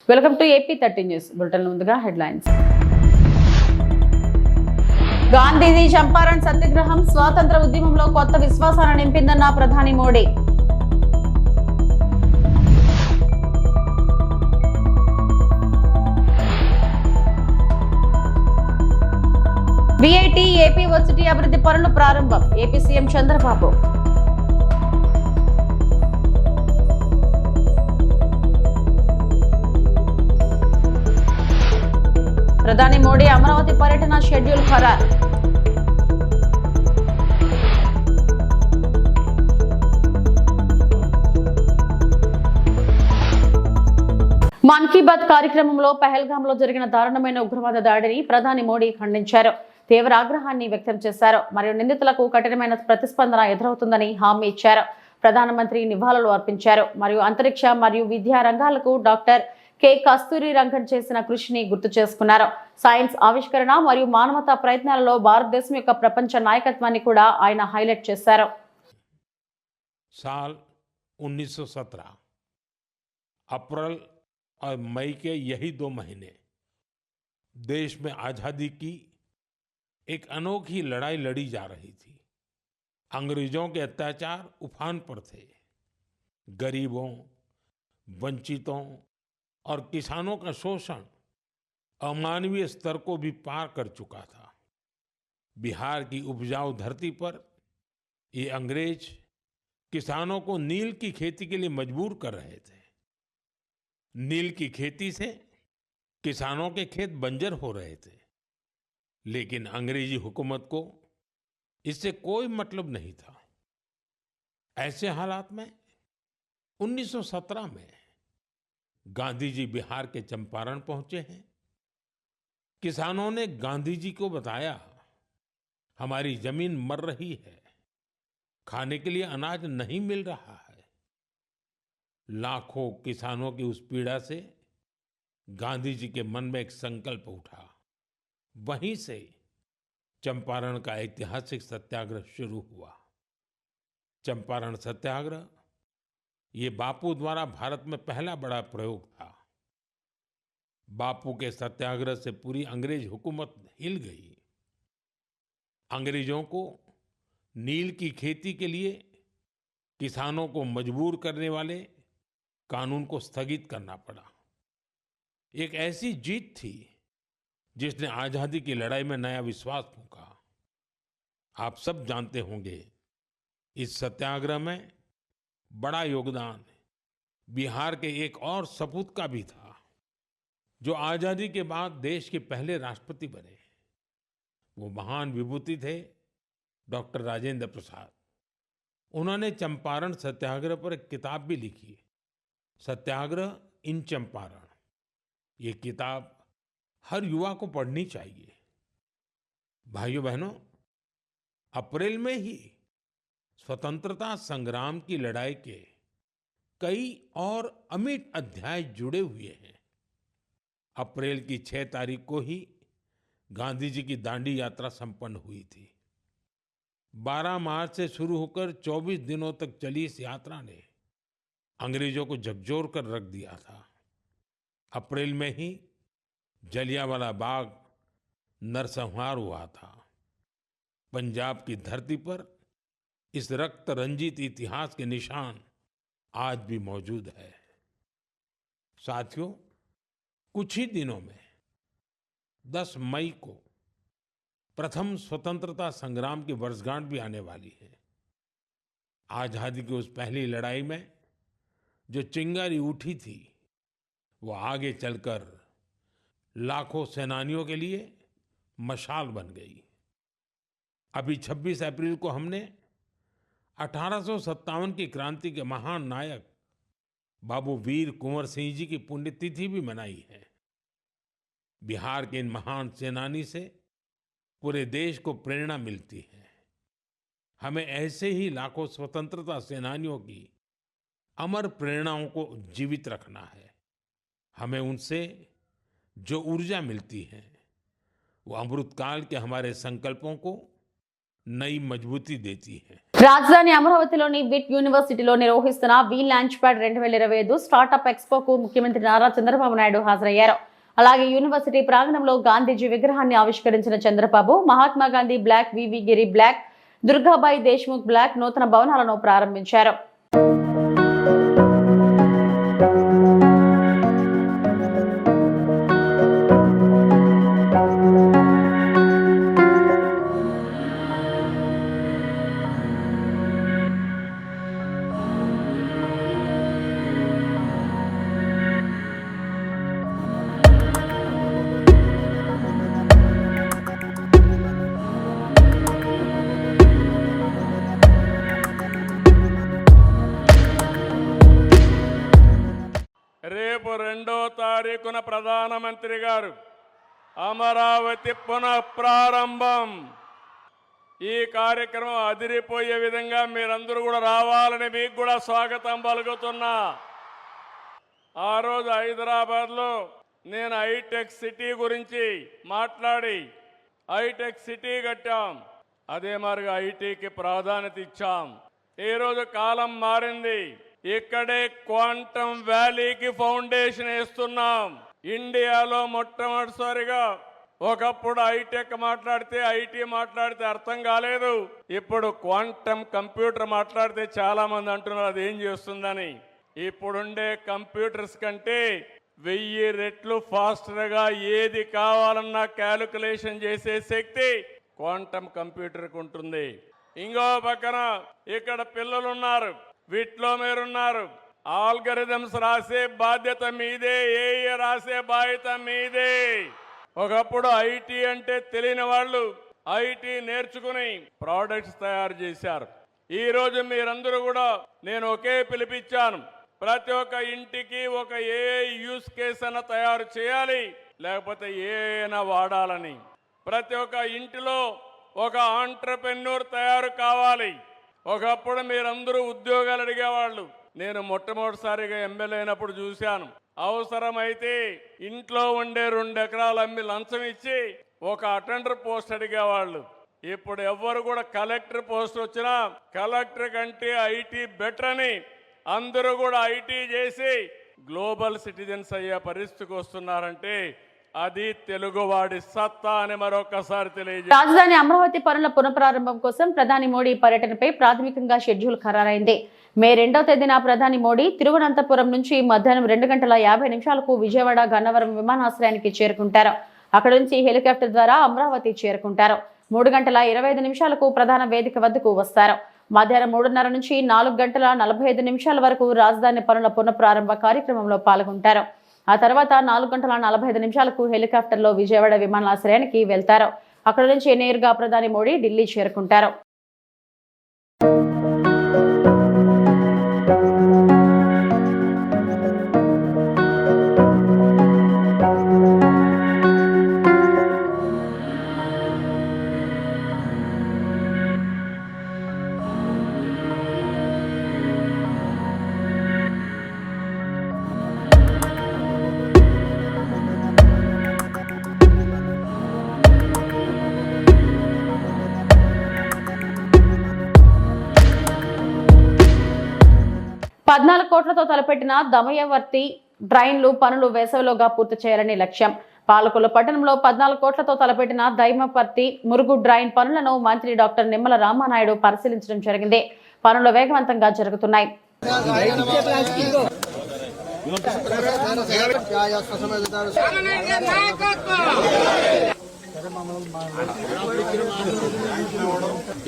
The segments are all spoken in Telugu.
Welcome to AP 30 news bulletin. ముందుగా హెడ్లైన్స్. గాంధీజీ చంపారణ్ సత్యాగ్రహం స్వాతంత్ర ఉద్యమంలో కొత్త విశ్వాసాన్ని నింపిందన్న ప్రధాని మోడీ. విఐటి ఏపీ వర్సిటీ అభివృద్ధి పనులు ప్రారంభం. AP CM Chandrababu. ప్రధాని మోడీ అమరావతి పర్యటన షెడ్యూల్ ఖరారు. మన్ కీ బాత్ కార్యక్రమంలో పహల్గామ్ లో జరిగిన దారుణమైన ఉగ్రవాద దాడిని ప్రధాని మోడీ ఖండించారు. తీవ్ర ఆగ్రహాన్ని వ్యక్తం చేశారు. మరియు నిందితులకు కఠినమైన ప్రతిస్పందన ఎదురవుతుందని హామీ ఇచ్చారు. ప్రధానమంత్రి నివాళులు అర్పించారు. మరియు అంతరిక్ష మరియు విద్యా రంగాలకు డాక్టర్ కె కస్తూరి రంగన్ చేసిన కృషిని గుర్తు చేసుకున్నారు. సైన్స్ ఆవిష్కరణ మరియు మానవతా ప్రయత్నాలలో భారతదేశం యొక్క ప్రపంచ నాయకత్వాన్ని కూడా ఆయన హైలైట్ చేశారు. साल 1917 अप्रैल और मई के यही 2 महीने देश में आजादी की एक अनोखी लड़ाई लड़ी जा रही थी। अंग्रेजों के अत्याचार उफान पर थे। गरीबों, वंचितों और किसानों का शोषण अमानवीय स्तर को भी पार कर चुका था। बिहार की उपजाऊ धरती पर ये अंग्रेज किसानों को नील की खेती के लिए मजबूर कर रहे थे। नील की खेती से किसानों के खेत बंजर हो रहे थे, लेकिन अंग्रेजी हुकूमत को इससे कोई मतलब नहीं था। ऐसे हालात में 1917 में गांधी जी बिहार के चंपारण पहुंचे हैं। किसानों ने गांधी जी को बताया, हमारी जमीन मर रही है, खाने के लिए अनाज नहीं मिल रहा है। लाखों किसानों की उस पीड़ा से गांधी जी के मन में एक संकल्प उठा। वहीं से चंपारण का ऐतिहासिक सत्याग्रह शुरू हुआ। चंपारण सत्याग्रह ये बापू द्वारा भारत में पहला बड़ा प्रयोग था। बापू के सत्याग्रह से पूरी अंग्रेज हुकूमत हिल गई। अंग्रेजों को नील की खेती के लिए किसानों को मजबूर करने वाले कानून को स्थगित करना पड़ा। एक ऐसी जीत थी जिसने आजादी की लड़ाई में नया विश्वास फूंका। आप सब जानते होंगे, इस सत्याग्रह में बड़ा योगदान बिहार के एक और सपूत का भी था, जो आजादी के बाद देश के पहले राष्ट्रपति बने। वो महान विभूति थे डॉक्टर राजेंद्र प्रसाद। उन्होंने चंपारण सत्याग्रह पर एक किताब भी लिखी, सत्याग्रह इन चंपारण। ये किताब हर युवा को पढ़नी चाहिए। भाइयों बहनों, अप्रैल में ही स्वतंत्रता संग्राम की लड़ाई के कई और अमिट अध्याय जुड़े हुए हैं। अप्रैल की 6 तारीख को ही गांधी जी की दांडी यात्रा संपन्न हुई थी। 12 मार्च से शुरू होकर 24 दिनों तक चली इस यात्रा ने अंग्रेजों को झकझोर कर रख दिया था। अप्रैल में ही जलियांवाला बाग नरसंहार हुआ था। पंजाब की धरती पर इस रक्त रंजित इतिहास के निशान आज भी मौजूद है। साथियों, कुछ ही दिनों में 10 मई को प्रथम स्वतंत्रता संग्राम की वर्षगांठ भी आने वाली है। आजादी की उस पहली लड़ाई में जो चिंगारी उठी थी, वो आगे चलकर लाखों सेनानियों के लिए मशाल बन गई। अभी 26 अप्रैल को हमने 1857 की क्रांति के महान नायक बाबू वीर कुंवर सिंह जी की पुण्यतिथि भी मनाई है। बिहार के इन महान सेनानी से पूरे देश को प्रेरणा मिलती है। हमें ऐसे ही लाखों स्वतंत्रता सेनानियों की अमर प्रेरणाओं को जीवित रखना है। हमें उनसे जो ऊर्जा मिलती है, वो अमृतकाल के हमारे संकल्पों को नई मजबूती देती है। రాజధాని అమరావతిలోని విట్ యూనివర్సిటీలో నిర్వహిస్తున్న వి లాంచ్ ప్యాడ్ 2025 స్టార్టప్ ఎక్స్పోకు ముఖ్యమంత్రి నారా చంద్రబాబు నాయుడు హాజరయ్యారు. అలాగే యూనివర్సిటీ ప్రాంగణంలో గాంధీజీ విగ్రహాన్ని ఆవిష్కరించిన చంద్రబాబు మహాత్మా గాంధీ బ్లాక్, వివి గిరి బ్లాక్, దుర్గాబాయి దేశ్ముఖ్ బ్లాక్ నూతన భవనాలను ప్రారంభించారు. రేపు 2వ తారీఖున ప్రధానమంత్రి గారు అమరావతి పునఃప్రారంభం. ఈ కార్యక్రమం అదిరిపోయే విధంగా మీరందరూ కూడా రావాలని మీకు కూడా స్వాగతం పలుకుతున్నా. ఆ రోజు హైదరాబాద్లో నేను హైటెక్ సిటీ గురించి మాట్లాడి హైటెక్ సిటీ కట్టాం. అదే మాదిరిగా ఐటీకి ప్రాధాన్యత ఇచ్చాం. ఈరోజు కాలం మారింది. ఇక్కడే క్వాంటమ్ వ్యాలీకి ఫౌండేషన్ వేస్తున్నాం. ఇండియాలో మొట్టమొదటిసారిగా ఒకప్పుడు హైటెక్ మాట్లాడితే ఐటీ మాట్లాడితే అర్థం కాలేదు. ఇప్పుడు క్వాంటమ్ కంప్యూటర్ మాట్లాడితే చాలా మంది అంటున్నారు అది ఏం చేస్తుందని. ఇప్పుడుండే కంప్యూటర్స్ కంటే 1000 రెట్లు ఫాస్టర్గా ఏది కావాలన్నా క్యాలిక్యులేషన్ చేసే శక్తి క్వాంటమ్ కంప్యూటర్కి ఉంటుంది. ఇంకో పక్కన ఇక్కడ పిల్లలు ఉన్నారు, వీటిలో మీరున్నారు. ఆల్గరిథమ్స్ రాసే బాధ్యత మీదే, ఏఏ రాసే బాధ్యత మీదే. ఒకప్పుడు ఐటీ అంటే తెలియని వాళ్ళు ఐటీ నేర్చుకుని ప్రోడక్ట్స్ తయారు చేశారు. ఈరోజు మీరందరూ కూడా నేను ఒకే పిలిపించాను. ప్రతి ఒక్క ఇంటికి ఒక ఏఐ యూస్ కేస్ అన్న తయారు చేయాలి, లేకపోతే ఏఐనా వాడాలని. ప్రతి ఒక్క ఇంటిలో ఒక ఆంట్రప్రెన్యూర్ తయారు కావాలి. ఒకప్పుడు మీరందరూ ఉద్యోగాలు అడిగేవాళ్ళు. నేను మొట్టమొదటిసారిగా ఎమ్మెల్యే అయినప్పుడు చూశాను. అవసరమైతే ఇంట్లో ఉండే 2 ఎకరాలు అమ్మి లంచం ఇచ్చి ఒక అటెండర్ పోస్ట్ అడిగేవాళ్ళు. ఇప్పుడు ఎవ్వరు కూడా కలెక్టర్ పోస్ట్ వచ్చినా కలెక్టర్ కంటే ఐటీ బెటర్ అని అందరూ కూడా ఐటీ చేసి గ్లోబల్ సిటిజన్స్ అయ్యే పరిస్థితికి వస్తున్నారంటే అది తెలుగువాడి సత్తా అని మరొకసారి తెలియజేస్తారు. రాజధాని అమరావతి పనుల పునఃప్రారంభం కోసం ప్రధాని మోడీ పర్యటనపై ప్రాథమికంగా షెడ్యూల్ ఖరారైంది. మే 2వ తేదీన ప్రధాని మోడీ తిరువనంతపురం నుంచి మధ్యాహ్నం 2:50 విజయవాడ గన్నవరం విమానాశ్రయానికి చేరుకుంటారు. అక్కడ నుంచి హెలికాప్టర్ ద్వారా అమరావతి చేరుకుంటారు. 3:25 ప్రధాన వేదిక వద్దకు వస్తారు. మధ్యాహ్నం 3:30 నుంచి 4:45 వరకు రాజధాని పనుల పునఃప్రారంభ కార్యక్రమంలో పాల్గొంటారు. ఆ తర్వాత 4:45 హెలికాప్టర్లో విజయవాడ విమానాశ్రయానికి వెళ్తారు. అక్కడ నుంచి నేరుగా ప్రధాని మోడీ ఢిల్లీ చేరుకుంటారు. $14 కోట్లతో తలపెట్టిన దమయవర్తి డ్రైన్లు పనులు వేసవిలోగా పూర్తి చేయాలని లక్ష్యం. పాలకొల్లు పట్టణంలో 14 కోట్లతో తలపెట్టిన దైమపర్తి మురుగు డ్రైన్ పనులను మంత్రి డాక్టర్ నిమ్మల రామానాయుడు పరిశీలించడం జరిగింది. పనులు వేగవంతంగా జరుగుతున్నాయి.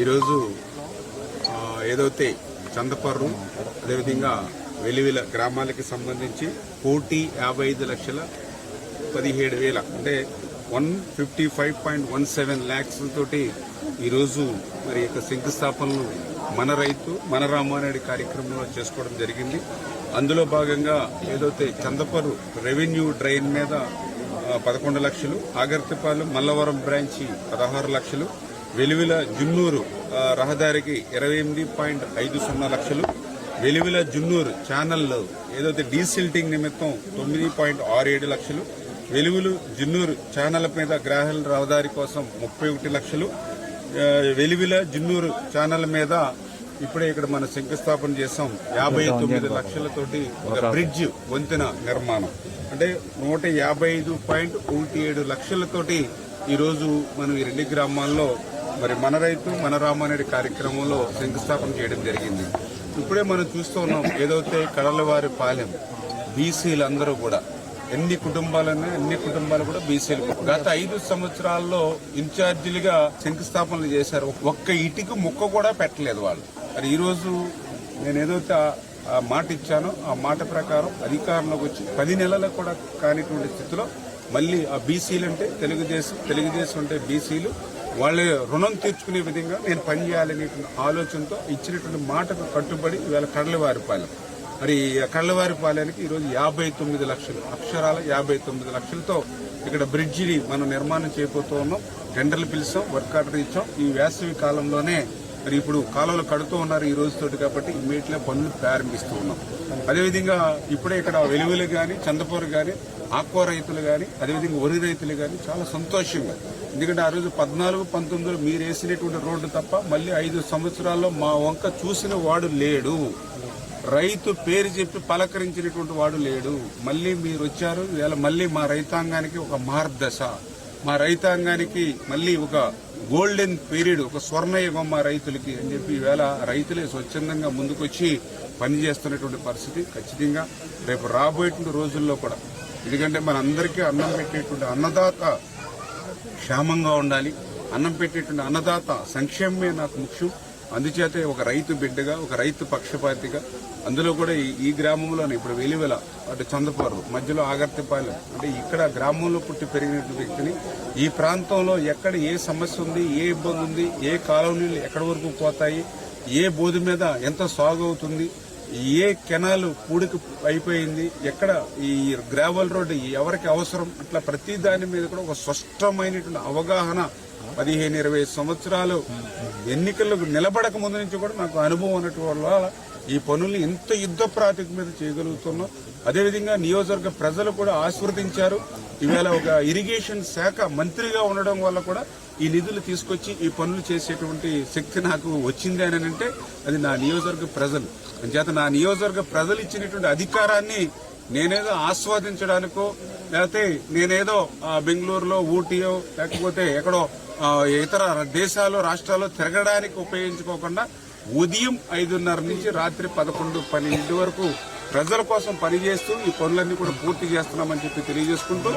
ఈరోజు ఏదైతే చందపర్రు అదేవిధంగా వెలివిల గ్రామాలకి సంబంధించి 1,55,17,000 అంటే 155.17 lakhs తోటి ఈరోజు మరి యొక్క శంకుస్థాపనలు మన రైతు మన రామానాయుడు కార్యక్రమంలో చేసుకోవడం జరిగింది. అందులో భాగంగా ఏదైతే చందపర్రు రెవెన్యూ డ్రైన్ మీద 11 లక్షలు, ఆగర్తిపాలెం మల్లవరం బ్రాంచి 16 లక్షలు, వెలివిల జున్నూరు రహదారికి 28.50 లక్షలు, వెలివిల జున్నూరు ఛానల్లో ఏదైతే డీసిల్టింగ్ నిమిత్తం 9.67 లక్షలు, వెలుగులు జున్నూరు ఛానల్ మీద గ్రాహల రహదారి కోసం 31 లక్షలు, వెలివిల జున్నూరు ఛానల్ మీద ఇప్పుడే ఇక్కడ మనం శంకుస్థాపన చేసాం 59 లక్షలతోటి ఒక బ్రిడ్జ్ వంతెన నిర్మాణం, అంటే 155.17 లక్షలతోటి ఈరోజు మనం ఈ రెండు గ్రామాల్లో మరి మన రైతు మన రామారెడ్డి కార్యక్రమంలో శంకుస్థాపన చేయడం జరిగింది. ఇప్పుడే మనం చూస్తూ ఉన్నాం, ఏదైతే కడలవారి పాలెం బీసీలందరూ కూడా ఎన్ని కుటుంబాలు కూడా బీసీలు గత 5 సంవత్సరాల్లో ఇన్ఛార్జీలుగా శంకుస్థాపనలు చేశారు. ఒక్క ఇటుక ముక్క కూడా పెట్టలేదు వాళ్ళు. మరి ఈరోజు నేను ఏదైతే ఆ మాట ఇచ్చానో ఆ మాట ప్రకారం అధికారంలోకి వచ్చి 10 నెలలకు కూడా కానిటువంటి స్థితిలో మళ్ళీ ఆ బీసీలు అంటే తెలుగుదేశం అంటే బీసీలు వాళ్ళ రుణం తీర్చుకునే విధంగా నేను పనిచేయాలనేటువంటి ఆలోచనతో ఇచ్చినటువంటి మాటకు కట్టుబడి ఇవాళ కడలవారిపాలెం, మరి కళ్ళవారిపాలెనికి ఈరోజు 59 లక్షలు, అక్షరాల 59 లక్షలతో ఇక్కడ బ్రిడ్జిని మనం నిర్మాణం చేయబోతూ ఉన్నాం. టెండర్లు పిలిచాం, వర్క్ ఆర్డర్ ఇచ్చాం. ఈ వేసవి కాలంలోనే మరి ఇప్పుడు కాలువలు కడుతూ ఉన్నారు ఈ రోజుతోటి, కాబట్టి ఇమ్మీడియట్గా పనులు ప్రారంభిస్తూ ఉన్నాం. అదేవిధంగా ఇప్పుడే ఇక్కడ వెలుగులు కానీ చందపూర్ కానీ ఆక్వా రైతులు కానీ అదేవిధంగా వరి రైతులు కానీ చాలా సంతోషంగా, ఎందుకంటే ఆ రోజు 14-19 మీరు వేసినటువంటి రోడ్డు తప్ప మళ్ళీ 5 సంవత్సరాల్లో మా వంక చూసిన వాడు లేడు, రైతు పేరు చెప్పి పలకరించినటువంటి వాడు లేడు. మళ్ళీ మీరు వచ్చారు, ఇవాళ మళ్ళీ మా రైతాంగానికి ఒక మార్గదశ, మా రైతాంగానికి మళ్ళీ ఒక గోల్డెన్ పీరియడ్, ఒక స్వర్ణయుగం మా రైతులకి అని చెప్పి ఈవేళ రైతులే స్వచ్ఛందంగా ముందుకొచ్చి పనిచేస్తున్నటువంటి పరిస్థితి ఖచ్చితంగా రేపు రాబోయేటువంటి రోజుల్లో కూడా, ఎందుకంటే మనందరికీ అన్నం పెట్టేటువంటి అన్నదాత క్షేమంగా ఉండాలి, అన్నం పెట్టేటువంటి అన్నదాత సంక్షేమమే నాకు ముఖ్యం. అందుచేతే ఒక రైతు బిడ్డగా, ఒక రైతు పక్షపాతిగా, అందులో కూడా ఈ గ్రామంలోనే ఇప్పుడు వెలివెల అటు చందపూర్ మధ్యలో ఆగర్తిపాలెం, అంటే ఇక్కడ గ్రామంలో పుట్టి పెరిగిన వ్యక్తిని ఈ ప్రాంతంలో ఎక్కడ ఏ సమస్య ఉంది, ఏ ఇబ్బంది ఉంది, ఏ కాలువ నీళ్లు ఎక్కడి వరకు పోతాయి, ఏ బోధి మీద ఎంత సాగు అవుతుంది, ఏ కెనాలు పూడికి అయిపోయింది, ఎక్కడ ఈ గ్రావెల్ రోడ్డు ఎవరికి అవసరం, ఇట్లా ప్రతి దాని మీద కూడా ఒక స్పష్టమైనటువంటి అవగాహన 15-20 సంవత్సరాలు ఎన్నికలకు నిలబడక ముందు నుంచి కూడా నాకు అనుభవం ఉన్నటువంటి వల్ల ఈ పనుల్ని ఎంత యుద్ధ ప్రాతిపదిక మీద చేయగలుగుతున్నాం. అదేవిధంగా నియోజకవర్గ ప్రజలు కూడా ఆశీర్వదించారు. ఈవేళ ఒక ఇరిగేషన్ శాఖ మంత్రిగా ఉండడం వల్ల కూడా ఈ నిధులు తీసుకొచ్చి ఈ పనులు చేసేటువంటి శక్తి నాకు వచ్చింది అని అంటే అది నా నియోజకవర్గ ప్రజలు. అంచేత నా నియోజకవర్గ ప్రజలు ఇచ్చినటువంటి అధికారాన్ని నేనేదో ఆస్వాదించడానికో, లేకపోతే నేనేదో బెంగళూరులో ఊటీయో లేకపోతే ఎక్కడో ఇతర దేశాలు రాష్ట్రాల్లో తిరగడానికి ఉపయోగించుకోకుండా ఉదయం 5:30 నుంచి రాత్రి 11-12 వరకు ప్రజల కోసం పనిచేస్తూ ఈ పనులన్నీ కూడా పూర్తి చేస్తున్నామని చెప్పి తెలియజేసుకుంటూ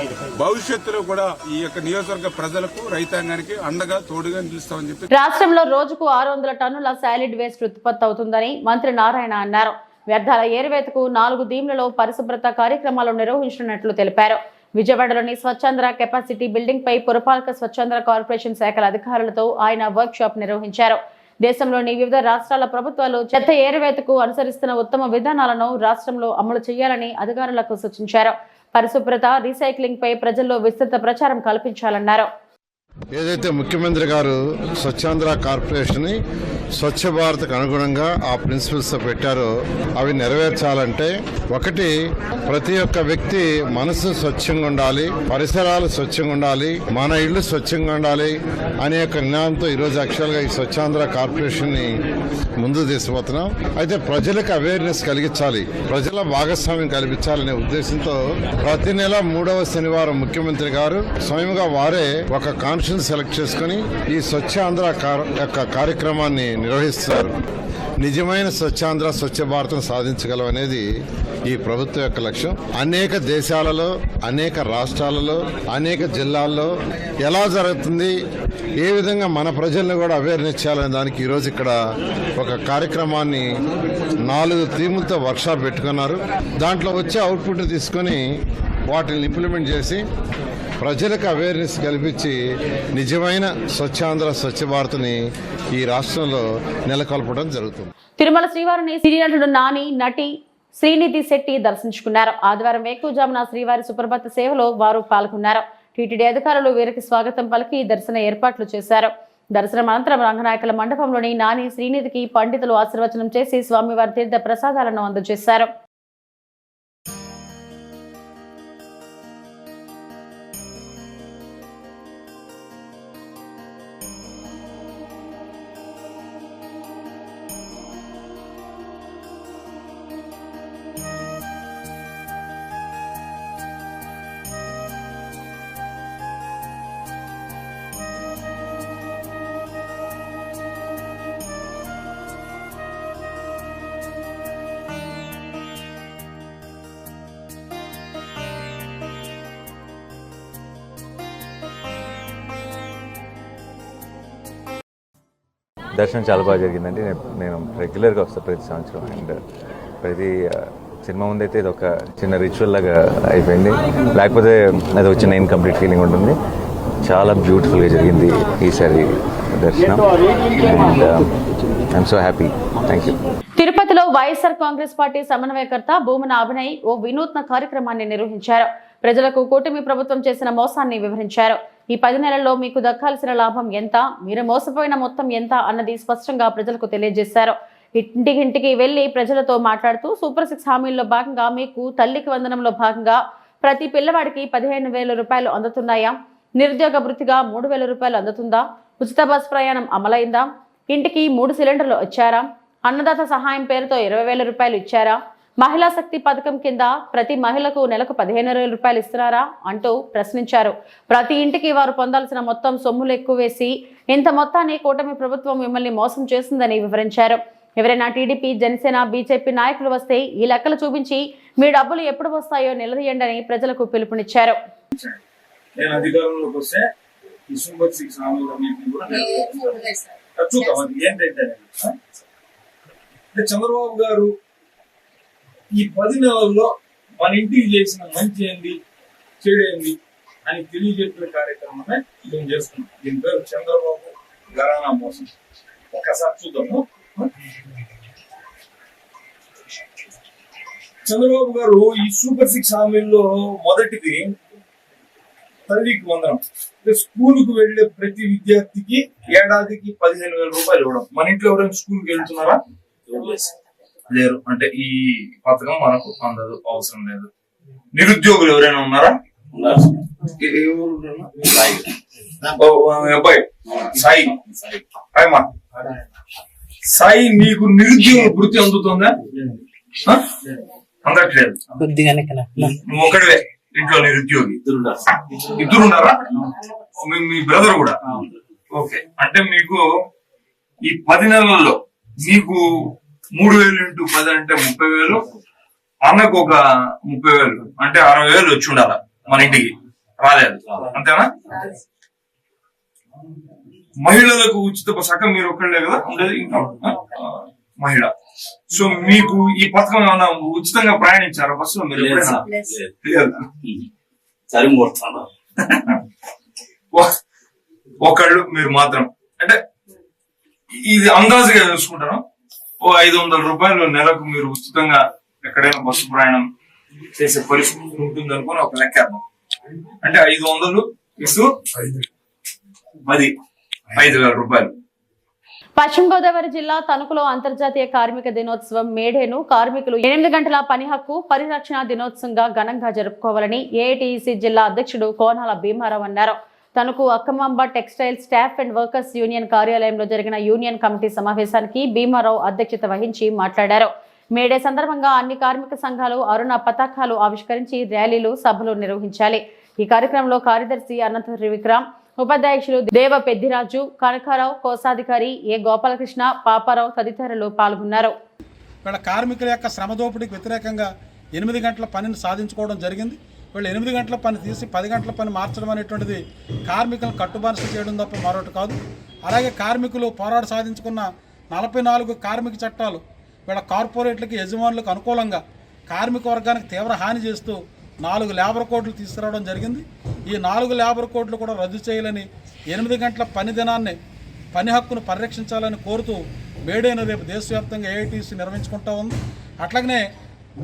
భవిష్యత్తులో కూడా ఈ యొక్క నియోజకవర్గ ప్రజలకు రైతాంగానికి అండగా తోడుగా నిలుస్తామని చెప్పి. రాష్ట్రంలో రోజుకు 600 టన్నుల సాలిడ్ వేస్ట్ ఉత్పత్తి అవుతుందని మంత్రి నారాయణ అన్నారు. వ్యర్థాల ఏరువేతకు 4 దీమ్లలో పరిశుభ్రత కార్యక్రమాలు నిర్వహించనున్నట్లు తెలిపారు. విజయవాడలోని స్వచ్ఛాంధ్ర కెపాసిటీ బిల్డింగ్ పై పురపాలక స్వచ్ఛాంధ్ర కార్పొరేషన్ శాఖల అధికారులతో ఆయన వర్క్ షాప్ నిర్వహించారు. దేశంలోని వివిధ రాష్ట్రాల ప్రభుత్వాలు చెత్త ఏరువేతకు అనుసరిస్తున్న ఉత్తమ విధానాలను రాష్ట్రంలో అమలు చేయాలని అధికారులకు సూచించారు. పరిశుభ్రత, రీసైక్లింగ్ పై ప్రజల్లో విస్తృత ప్రచారం కల్పించాలన్నారు. ఏదైతే ముఖ్యమంత్రి గారు స్వచ్ఛాంధ్ర కార్పొరేషన్ ని స్వచ్ఛ భారత్ కు అనుగుణంగా ఆ ప్రిన్సిపల్స్ పెట్టారో అవి నెరవేర్చాలంటే ఒకటి, ప్రతి ఒక్క వ్యక్తి మనసు స్వచ్ఛంగా ఉండాలి, పరిసరాలు స్వచ్ఛంగా ఉండాలి, మన ఇళ్లు స్వచ్ఛంగా ఉండాలి అనే ఒక నినాదంతో ఈరోజు యాక్చువల్గా ఈ స్వచ్ఛాంధ్ర కార్పొరేషన్ ని ముందు తీసుకుపోతున్నాం. అయితే ప్రజలకు అవేర్నెస్ కలిగించాలి, ప్రజల భాగస్వామ్యం కల్పించాలనే ఉద్దేశంతో ప్రతి నెల 3వ శనివారం ముఖ్యమంత్రి గారు స్వయంగా వారే ఒక కాన్ఫరెన్స్ సెలెక్ట్ చేసుకుని ఈ స్వచ్ఛాంధ్ర యొక్క కార్యక్రమాన్ని నిర్వహిస్తున్నారు. నిజమైన స్వచ్ఛాంధ్ర, స్వచ్ఛ భారతం సాధించగలం అనేది ఈ ప్రభుత్వం యొక్క లక్ష్యం. అనేక దేశాలలో, అనేక రాష్ట్రాలలో, అనేక జిల్లాల్లో ఎలా జరుగుతుంది, ఏ విధంగా మన ప్రజలను కూడా అవేర్నెస్ చేయాలనే దానికి ఈరోజు ఇక్కడ ఒక కార్యక్రమాన్ని 4 థీములతో వర్క్షాప్ పెట్టుకున్నారు. దాంట్లో వచ్చే అవుట్పుట్ తీసుకొని వాటిని ఇంప్లిమెంట్ చేసి ప్రజలకు అవేర్నెస్ కల్పించి నిజమైన స్వచ్ఛాంధ్ర, స్వచ్ఛ భారత్ని ఈ రాష్ట్రంలో నెలకొల్పడం జరుగుతుంది. తిరుమల శ్రీవారిని సినీ నటుడు నాని, నటి శ్రీనిధి శెట్టి దర్శించుకున్నారు. ఆదివారం వేకువజామున శ్రీవారి సుప్రభాత సేవలో వారు పాల్గొన్నారు. టీటీడీ అధికారులు వీరికి స్వాగతం పలికి దర్శన ఏర్పాట్లు చేశారు. దర్శనం అనంతరం రంగనాయకుల మండపంలోని నాని, శ్రీనిధికి పండితులు ఆశీర్వచనం చేసి స్వామివారి తీర్థ ప్రసాదాలను అందజేశారు. దర్శనం చాలా బాగా జరిగిందండి. నేను రెగ్యులర్గా వస్తాను ప్రతి సంవత్సరం. అండ్ ప్రతి సినిమా ముందైతే ఇది ఒక చిన్న రిచువల్ లాగా అయిపోయింది. లేకపోతే అది ఒక చిన్న ఇన్కంప్లీట్ ఫీలింగ్ ఉంటుంది. చాలా బ్యూటిఫుల్గా జరిగింది ఈసారి దర్శనం. And I'm so happy. Thank you. తిరుపతిలో వైఎస్ఆర్ కాంగ్రెస్ పార్టీ సమన్వయకర్త భూమన అభినయ్ ఓ వినూత్న కార్యక్రమాన్ని నిర్వహించారు. ప్రజలకు కూటమి ప్రభుత్వం చేసిన మోసాన్ని వివరించారు. ఈ 10 నెలల్లో మీకు దక్కాల్సిన లాభం ఎంత, మీరు మోసపోయిన మొత్తం ఎంత అన్నది స్పష్టంగా ప్రజలకు తెలియజేశారు. ఇంటికి వెళ్లి ప్రజలతో మాట్లాడుతూ సూపర్ 6 హామీల్లో భాగంగా మీకు తల్లికి వందనంలో భాగంగా ప్రతి పిల్లవాడికి 15,000 రూపాయలు అందుతున్నాయా, నిరుద్యోగ భృతిగా 3,000 రూపాయలు అందుతుందా, ఉచిత బస్ ప్రయాణం అమలైందా, ఇంటికి 3 సిలిండర్లు వచ్చారా, అన్నదాత సహాయం పేరుతో 20,000 రూపాయలు ఇచ్చారా, మహిళా శక్తి పథకం కింద ప్రతి మహిళకు నెలకు 15,000 రూపాయలు ఇస్తున్నారా అంటూ ప్రశ్నించారు. ప్రతి ఇంటికి వారు పొందాల్సిన మొత్తం సొమ్ములు ఎక్కువ వేసి ఇంత మొత్తాన్ని కూటమి ప్రభుత్వం మిమ్మల్ని మోసం చేసిందని వివరించారు. ఎవరైనా టీడీపీ, జనసేన, బీజేపీ నాయకులు వస్తే ఈ లెక్కలు చూపించి మీ డబ్బులు ఎప్పుడు వస్తాయో నిలదీయండి అని ప్రజలకు పిలుపునిచ్చారు. నేను అధికారంలోకి వస్తే ఈ సూపర్ 6 హామీలన్నింటినీ కూడా చూద్దాం. అది ఏంటంటే చంద్రబాబు గారు ఈ 10 నెలల్లో మన ఇంటికి చేసిన మంచి ఏంది, చెడు ఏంది అని తెలియజెప్పే కార్యక్రమమే మేము చేస్తున్నాం. దీని పేరు చంద్రబాబు ఘరానా మోసం. ఒక్కసారి చూద్దాము. చంద్రబాబు గారు ఈ సూపర్ 6 హామీల్లో మొదటిది తల్లికి వందనం. స్కూల్కి వెళ్లే ప్రతి విద్యార్థికి ఏడాదికి 15,000 రూపాయలు ఇవ్వడం. మన ఇంట్లో ఎవరైనా స్కూల్కి వెళ్తున్నారా? లేరు. అంటే ఈ పథకం మనకు అందదు, అవసరం లేదు. నిరుద్యోగులు ఎవరైనా ఉన్నారా? అబ్బాయి సాయి, అమ్మా సాయి, నీకు నిరుద్యోగ వృత్తి అందుతుందా? అందట్లేదు. నువ్వు ఒకటివే ఇంట్లో నిరుద్యోగి. ఇద్దరు ఉన్నారా? మీ బ్రదర్ కూడా? ఓకే. అంటే మీకు ఈ 10 నెలల్లో మీకు 3,000 × 10 అంటే 30,000, అన్నకు ఒక 30,000 అంటే 60,000 వచ్చి ఉండాల. మన ఇంటికి రాలేదు, అంతేనా? మహిళలకు ఉచిత సగం మీరు ఒక్కళ్ళే కదా ఉండేది, ఇంకా మహిళ. సో మీకు ఈ పథకం ఏమైనా ఉచితంగా ప్రయాణించారా బస్సులో మీరు? ఒకళ్ళు మీరు మాత్రం. అంటే ఇది అందాజుగా చూసుకుంటారా? ఓ 500 రూపాయలు నెలకు మీరు ఉచితంగా ఎక్కడైనా బస్సు ప్రయాణం చేసే పరిస్థితి ఉంటుంది అనుకుని ఒక లెక్క. అంటే 500 ఇటు 5,000 రూపాయలు. పశ్చిమ గోదావరి జిల్లా తణుకులో అంతర్జాతీయ కార్మిక దినోత్సవం మేడేను కార్మికులు 8 గంటల పని హక్కు పరిరక్షణ దినోత్సవంగా ఘనంగా జరుపుకోవాలని ఏఐటీసీ జిల్లా అధ్యక్షుడు కోనాల భీమారావు అన్నారు. Tanuku Akkamamba textile staff and workers union కార్యాలయంలో జరిగిన యూనియన్ కమిటీ సమావేశానికి భీమారావు అధ్యక్షత వహించి మాట్లాడారు. మేడే సందర్భంగా అన్ని కార్మిక సంఘాలు అరుణ పతాకాలు ఆవిష్కరించి ర్యాలీలు, సభలు నిర్వహించాలి. ఈ కార్యక్రమంలో కార్యదర్శి అనంత త్రివిక్రమ్, ఉపాధ్యక్షులు దేవ పెద్దిరాజు, కనకారావు, కోశాధికారి ఏ గోపాలకృష్ణ, పాపారావు తదితరులు పాల్గొన్నారు. వీళ్ళ కార్మికుల యొక్క శ్రమదోపిడికి వ్యతిరేకంగా 8 గంటల పనిని సాధించుకోవడం జరిగింది. వీళ్ళు 8 గంటల పని తీసి 10 గంటల పని మార్చడం అనేటువంటిది కార్మికులను కట్టుబానిస చేయడం తప్ప మరొకటి కాదు. అలాగే కార్మికులు పోరాట సాధించుకున్న 44 కార్మిక చట్టాలు వీళ్ళ కార్పొరేట్లకి, యజమానులకు అనుకూలంగా కార్మిక వర్గానికి తీవ్ర హాని చేస్తూ 4 లేబర్ కోడ్లు తీసుకురావడం జరిగింది. ఈ 4 లేబర్ కోడ్లు కూడా రద్దు చేయాలని, 8 గంటల పని దినాన్ని, పని హక్కును పరిరక్షించాలని కోరుతూ మేడేను రేపు దేశవ్యాప్తంగా ఏఐటీసీ నిర్వహించుకుంటూ ఉంది. అట్లాగనే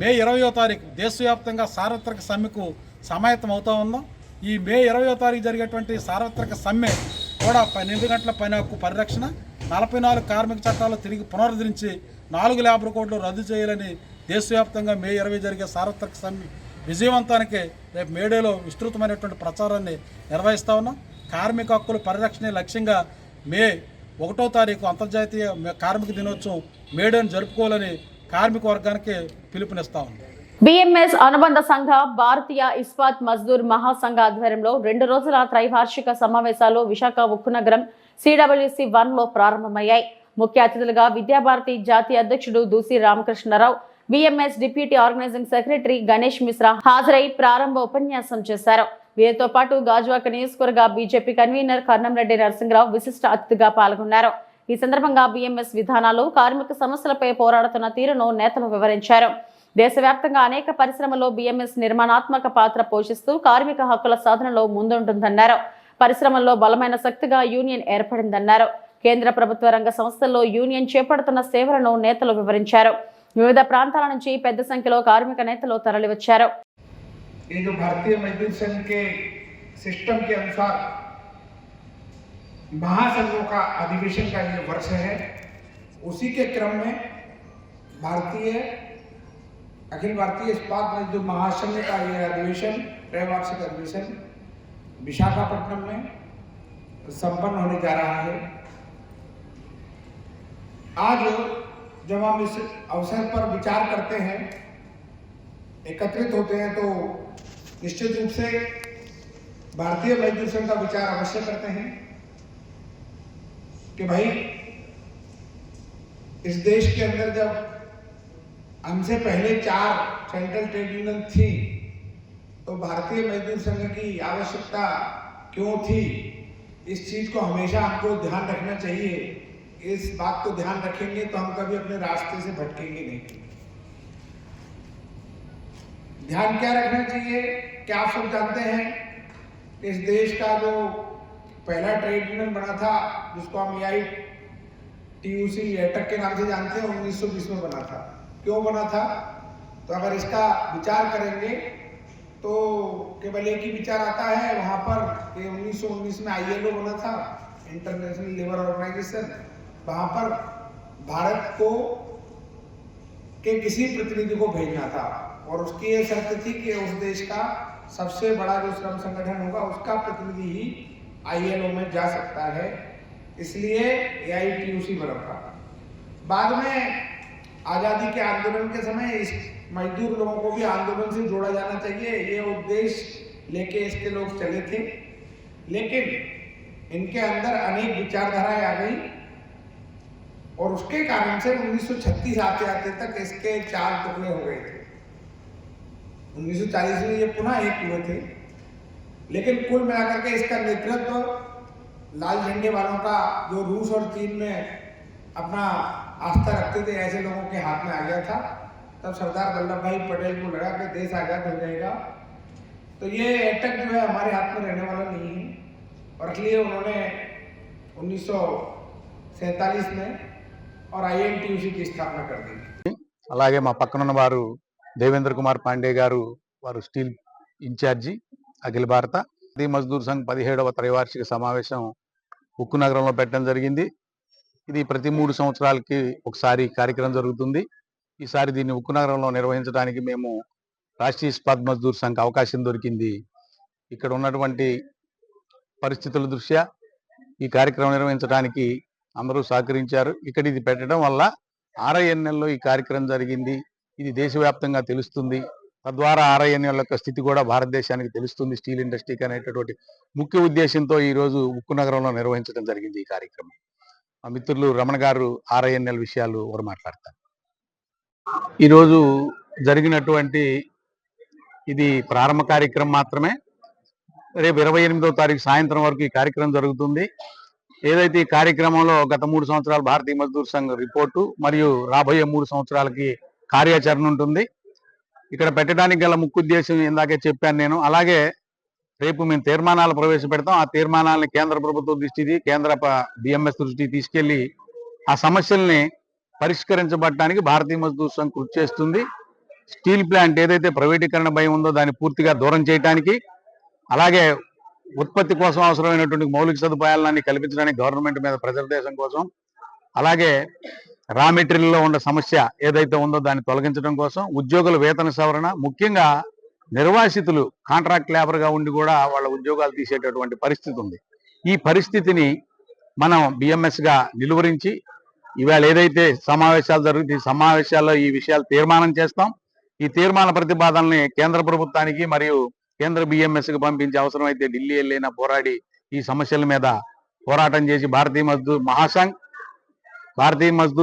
మే 20వ తారీఖు దేశవ్యాప్తంగా సార్వత్రిక సమ్మెకు సమాయత్తం అవుతూ ఉన్నాం. ఈ మే 20వ తారీఖు జరిగేటువంటి సార్వత్రిక సమ్మె కూడా 8 గంటల పని హక్కు పరిరక్షణ, 44 కార్మిక చట్టాలు తిరిగి పునరుద్ధరించి 4 లేబర్ కోడ్లు రద్దు చేయాలని దేశవ్యాప్తంగా మే 20 జరిగే సార్వత్రిక సమ్మె విజయవంతానికి రేపు మేడేలో విస్తృతమైనటువంటి ప్రచారాన్ని నిర్వహిస్తూ ఉన్నాం. కార్మిక హక్కుల పరిరక్షణ లక్ష్యంగా మే 1వ తారీఖు అంతర్జాతీయ కార్మిక దినోత్సవం మేడేను జరుపుకోవాలని కార్మిక వర్గానికి పిలుపునిస్తా ఉంది. బిఎంఎస్ అనుబంధ సంఘ భారతీయ ఇస్పాత్ మజ్దూర్ మహాసంఘ ఆధ్వర్యంలో 2 రోజుల త్రైవార్షిక సమావేశాలు విశాఖ ఉక్కు నగరం CWC 1లో ప్రారంభమయ్యాయి. ముఖ్య అతిథులుగా విద్యాభారతి జాతీయ అధ్యక్షుడు Doosi Ramakrishnarao, BMS deputy organising secretary Ganesh Mishra హాజరై ప్రారంభ ఉపన్యాసం చేశారు. వీరితో పాటు గాజువాక నియోజకవర్గ బీజేపీ కన్వీనర్ కర్నంరెడ్డి నరసింహరావు విశిష్ట అతిథిగా పాల్గొన్నారు. ఈ సందర్భంగా BMS విధానాలు, కార్మిక సమస్యలపై పోరాడుతున్న తీరును నేతలు వివరించారు. దేశవ్యాప్తంగా అనేక పరిశ్రమల్లో BMS నిర్మాణాత్మక పాత్ర పోషిస్తూ కార్మిక హక్కుల సాధనలో ముందుంటుందన్నారు. పరిశ్రమల్లో బలమైన శక్తిగా యూనియన్ ఏర్పడిందన్నారు. కేంద్ర ప్రభుత్వ రంగ సంస్థల్లో యూనియన్ చేపడుతున్న సేవలను నేతలు వివరించారు. వివిధ ప్రాంతాల నుంచి పెద్ద సంఖ్యలో కార్మిక నేతలు తరలివచ్చారు. ये जो भारतीय मजदूर संघ के सिस्टम के अनुसार महासंघों का अधिवेशन का ये वर्ष है, उसी के क्रम में अखिल भारतीय इस्पात मजदूर महासंघ का ये अधिवेशन, त्रैवार्षिक अधिवेशन विशाखापट्टनम में संपन्न होने जा रहा है। आज जब हम इस अवसर पर विचार करते हैं, एकत्रित होते हैं, तो निश्चित रूप से भारतीय मजदूर संघ का विचार अवश्य करते हैं कि भाई इस देश के अंदर जब हमसे पहले 4 सेंट्रल ट्रेड यूनियन थी, तो भारतीय मजदूर संघ की आवश्यकता क्यों थी, इस चीज को हमेशा हमको ध्यान रखना चाहिए। इस बात को ध्यान रखेंगे तो हम कभी अपने रास्ते से भटकेंगे नहीं। ध्यान क्या रखना चाहिए, क्या आप सब जानते हैं, इस देश का जो पहला ट्रेड यूनियन बना था, जिसको हम AITUC एटक के नाम से जानते हैं, 1920 में बना था। क्यों बना था, तो अगर इसका विचार करेंगे तो केवल एक ही विचार आता है वहाँ पर कि 1919 में ILO बना था, इंटरनेशनल लेबर ऑर्गेनाइजेशन। वहाँ पर भारत को के किसी प्रतिनिधि को भेजना था और उसकी ये शर्त थी कि उस देश का सबसे बड़ा जो श्रम संगठन होगा उसका प्रतिनिधि ही ILO में जा सकता है, इसलिए AITUC बना था। बाद में आज़ादी के आंदोलन के समय इस मजदूर लोगों को भी आंदोलन से जोड़ा जाना चाहिए, ये उद्देश्य लेके इसके लोग चले थे, लेकिन इनके अंदर अनेक विचारधाराएं आ गई और उसके कारण से 1936 आते आते तक इसके 4 टुकड़े हो गए थे। 1940 में ये पुनः एक हुए थे, लेकिन कुल मिलाकर के इसका नेतृत्व लाल झंडे वालों का, जो रूस और चीन में अपना आस्था रखते थे, ऐसे लोगों के हाथ में आ गया था। तब सरदार वल्लभ भाई पटेल को लगा कि देश आज़ाद हो जाएगा, तो ये एटक जो है हमारे हाथ में रहने वाला नहीं है, और इसलिए उन्होंने 1947 में और INTUC की स्थापना कर दी। అలాగే మా పక్కనున్న వారు దేవేంద్ర కుమార్ పాండే గారు, వారు స్టీల్ ఇన్ఛార్జి అఖిల భారత మజ్దూర్ సంఘ్ 17వ త్రైవార్షిక సమావేశం ఉక్కు నగరంలో పెట్టడం జరిగింది. ఇది ప్రతి 3 సంవత్సరాలకి ఒకసారి కార్యక్రమం జరుగుతుంది. ఈసారి దీన్ని ఉక్కు నగరంలో నిర్వహించడానికి మేము రాష్ట్రీయ ఇస్పాత్ మజ్దూర్ సంఘ్ అవకాశం దొరికింది. ఇక్కడ ఉన్నటువంటి పరిస్థితుల దృష్ట్యా ఈ కార్యక్రమం నిర్వహించడానికి అందరూ సహకరించారు. ఇక్కడ ఇది పెట్టడం వల్ల RINL లో ఈ కార్యక్రమం జరిగింది, ఇది దేశవ్యాప్తంగా తెలుస్తుంది. తద్వారా RINL యొక్క స్థితి కూడా భారతదేశానికి తెలుస్తుంది, స్టీల్ ఇండస్ట్రీకి అనేటటువంటి ముఖ్య ఉద్దేశంతో ఈరోజు ఉక్కు నగరంలో నిర్వహించడం జరిగింది ఈ కార్యక్రమం. మా మిత్రులు రమణ గారు RINL విషయాలు వారు మాట్లాడతారు. ఈరోజు జరిగినటువంటి ఇది ప్రారంభ కార్యక్రమం మాత్రమే. రేపు 28వ తారీఖు సాయంత్రం వరకు ఈ కార్యక్రమం జరుగుతుంది. ఏదైతే ఈ కార్యక్రమంలో గత 3 సంవత్సరాల భారతీయ మజ్దూర్ సంఘ్ రిపోర్టు మరియు రాబోయే 3 సంవత్సరాలకి కార్యాచరణ ఉంటుంది. ఇక్కడ పెట్టడానికి గల ముఖ్య ఉద్దేశం ఇందాకే చెప్పాను నేను. అలాగే రేపు మేము తీర్మానాలు ప్రవేశపెడతాం. ఆ తీర్మానాలని కేంద్ర ప్రభుత్వం దృష్టికి, కేంద్ర BMS దృష్టికి తీసుకెళ్లి ఆ సమస్యల్ని పరిష్కరించబడటానికి భారతీయ మజ్దూర్ సంఘ్ కృషి చేస్తుంది. స్టీల్ ప్లాంట్ ఏదైతే ప్రైవేటీకరణ భయం ఉందో దాన్ని పూర్తిగా దూరం చేయడానికి, అలాగే ఉత్పత్తి కోసం అవసరమైనటువంటి మౌలిక సదుపాయాలన్నీ కల్పించడానికి గవర్నమెంట్ మీద ప్రెజర్ దేశం కోసం, అలాగే రా మెటీరియల్లో ఉన్న సమస్య ఏదైతే ఉందో దాన్ని తొలగించడం కోసం, ఉద్యోగుల వేతన సవరణ, ముఖ్యంగా నిర్వాసితులు కాంట్రాక్ట్ లేబర్గా ఉండి కూడా వాళ్ళ ఉద్యోగాలు తీసేటటువంటి పరిస్థితి ఉంది. ఈ పరిస్థితిని మనం BMSగా నిలువరించి ఇవాళ ఏదైతే సమావేశాలు జరుగుతాయి, ఈ సమావేశాల్లో ఈ విషయాలు తీర్మానం చేస్తాం. ఈ తీర్మాన ప్రతిపాదనల్ని కేంద్ర ప్రభుత్వానికి మరియు కేంద్ర BMSకి పంపించే అవసరమైతే ఢిల్లీ వెళ్ళైనా పోరాడి ఈ సమస్యల మీద పోరాటం చేసి భారతీయ మజ్దూర్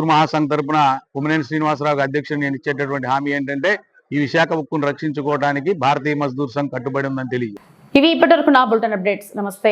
మహాసంఘ్ తరపున కుమ్మనేని శ్రీనివాసరావు అధ్యక్షుడు నేను ఇచ్చేటటువంటి హామీ ఏంటంటే ఈ విశాఖ ఉక్కును రక్షించుకోవడానికి భారతీయ మజ్దూర్ సంఘ్ కట్టుబడి ఉందని తెలియదు. ఇవి ఇప్పటివరకు నా బులెటిన్ అప్డేట్స్. నమస్తే.